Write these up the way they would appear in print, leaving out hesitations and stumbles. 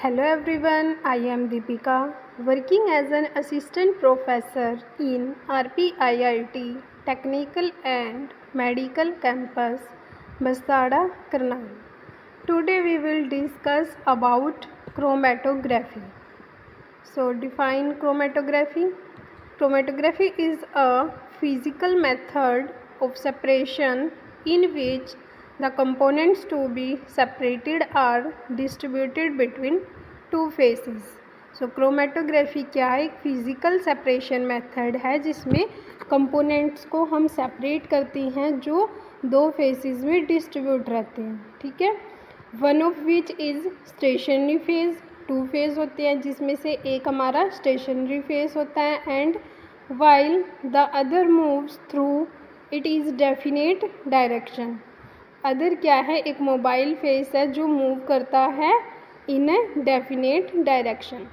Hello everyone, I am Deepika, working as an assistant professor in RPIIT Technical and Medical Campus, Bastada, Karnal. Today we will discuss about chromatography. So define chromatography. Chromatography is a physical method of separation in which the components to be separated are distributed between two phases. So chromatography क्या है? एक physical separation method है जिसमें components को हम separate करते हैं जो दो फेसेस में डिस्ट्रीब्यूट रहते हैं. ठीक है. One of which is stationary phase. Two phase होते हैं जिसमें से एक हमारा स्टेशनरी फेज होता है and while the other moves through it is definite direction. Other क्या है? एक मोबाइल फेज है जो मूव करता है in a definite direction.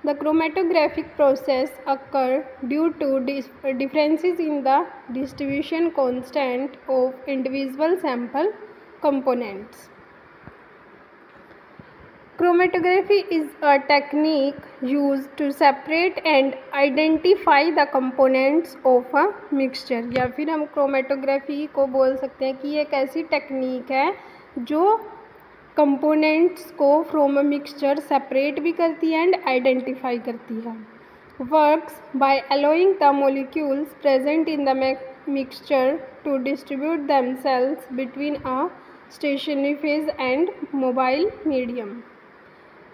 The chromatographic process occur due to differences in the distribution constant of individual sample components. Chromatography is a technique used to separate and identify the components of a mixture. या फिर हम chromatography को बोल सकते हैं कि ये एक ऐसी टेक्निक है जो कंपोनेंट्स को फ्रॉम अ मिक्सचर सेपरेट भी करती है एंड आइडेंटिफाई करती है. Works by allowing the molecules present in the mixture to distribute themselves between a stationary phase and mobile medium.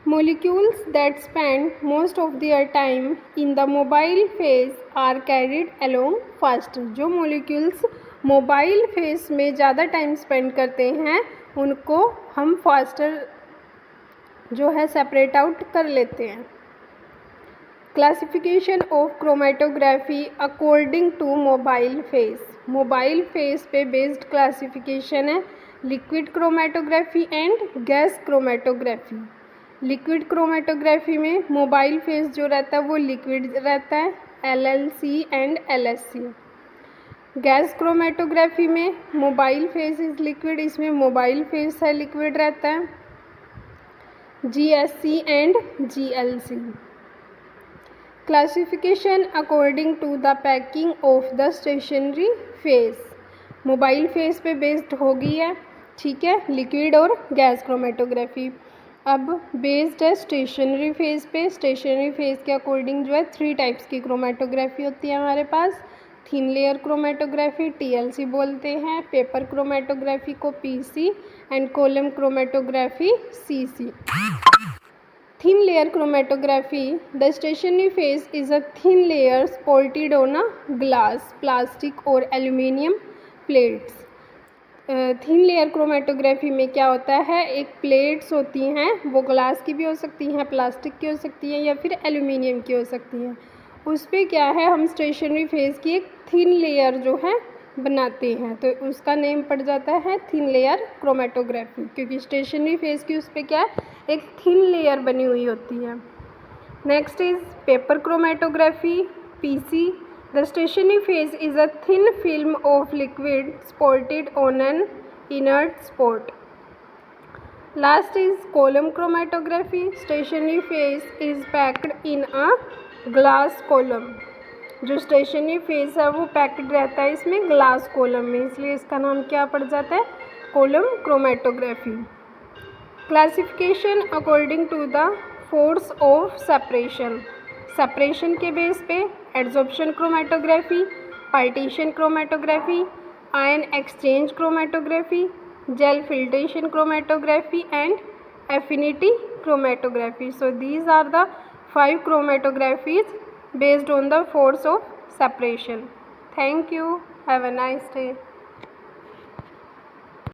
Molecules that spend most of their time in the mobile phase are carried along faster. जो molecules mobile phase में ज़्यादा time spend करते हैं उनको हम faster जो है separate out कर लेते हैं. Classification of chromatography according to mobile phase. Mobile phase पे बेस्ड क्लासिफिकेशन है liquid chromatography and gas chromatography. Liquid chromatography में मोबाइल फेज जो रहता है वो लिक्विड रहता है LLC and LSC. Gas chromatography में मोबाइल फेज इज लिक्विड, इसमें मोबाइल फेज है लिक्विड रहता है GSC and GLC. Classification according to the packing of the stationary phase. Mobile phase पे बेस्ड होगी है. ठीक है. लिक्विड और गैस क्रोमेटोग्राफी. अब बेस्ड है स्टेशनरी फेज पे. स्टेशनरी फेज के अकॉर्डिंग जो है 3 टाइप्स की क्रोमेटोग्राफी होती है हमारे पास. थिन लेयर क्रोमेटोग्राफी TLC बोलते हैं, पेपर क्रोमेटोग्राफी को PC and column chromatography CC. Thin layer chromatography. The stationary phase is a thin layer spotted on a glass, plastic और aluminium plates. Thin layer chromatography में क्या होता है? एक plates होती हैं, वो ग्लास की भी हो सकती हैं, प्लास्टिक की हो सकती हैं या फिर एल्यूमिनियम की हो सकती हैं. उस पर क्या है, हम स्टेशनरी फेज की एक थिन लेयर जो है बनाते हैं तो उसका नेम पड़ जाता है थिन लेयर क्रोमेटोग्राफी क्योंकि स्टेशनरी फेज की उस पर क्या है, एक थिन लेयर बनी हुई होती है. Next is paper chromatography PC. The stationary phase is a thin film of liquid spotted on an inert spot. Last is column chromatography. Stationary phase is packed in a glass column. जो stationary phase है वो packed रहता है इसमें glass column में, इसलिए इसका नाम क्या पड़ जाता है? Column chromatography. Classification according to the force of separation. Separation के बेस पे adsorption chromatography, partition chromatography, ion exchange chromatography, gel filtration chromatography and affinity chromatography. So these are the 5 chromatographies based on the force of separation. Thank you. Have a nice day.